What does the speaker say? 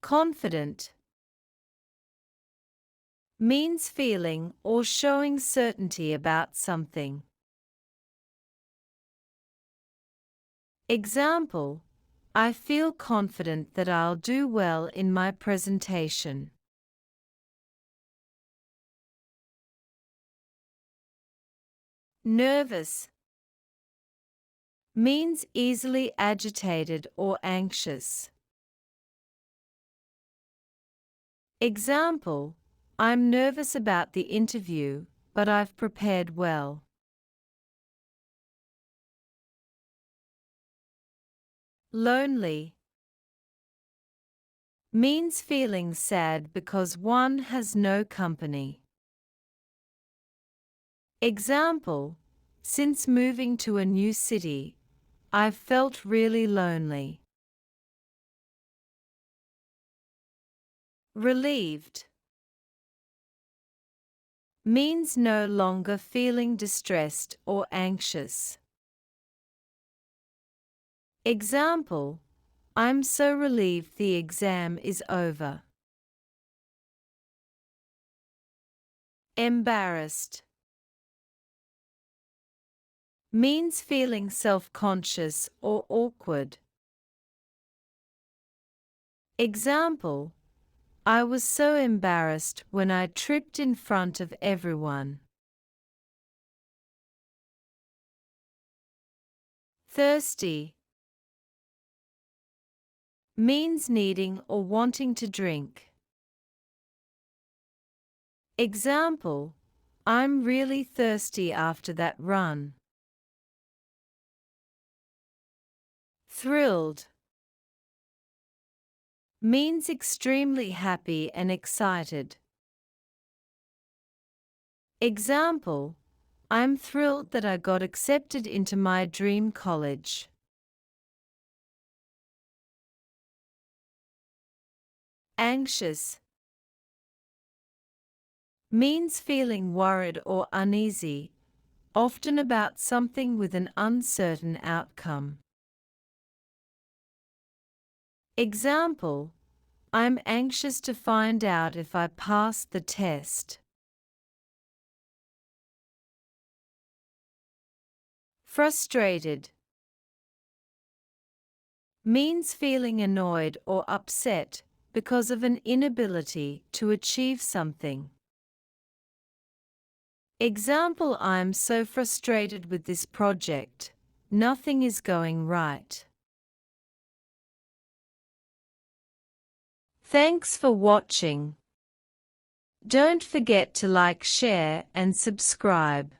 Confident means feeling or showing certainty about something. Example: I feel confident that I'll do well in my presentation. Nervous means easily agitated or anxious. Example: I'm nervous about the interview, but I've prepared well. Lonely means feeling sad because one has no company. Example: since moving to a new city, I've felt really lonely. Relieved means no longer feeling distressed or anxious. Example: I'm so relieved the exam is over. Embarrassed means feeling self-conscious or awkward. Example: I was so embarrassed when I tripped in front of everyone. Thirsty means needing or wanting to drink. Example: I'm really thirsty after that run. Thrilled means extremely happy and excited. Example: I'm thrilled that I got accepted into my dream college. Anxious means feeling worried or uneasy, often about something with an uncertain outcome. Example: I'm anxious to find out if I passed the test. Frustrated means feeling annoyed or upset because of an inability to achieve something. Example: I'm so frustrated with this project, nothing is going right. Thanks for watching. Don't forget to like, share, and subscribe.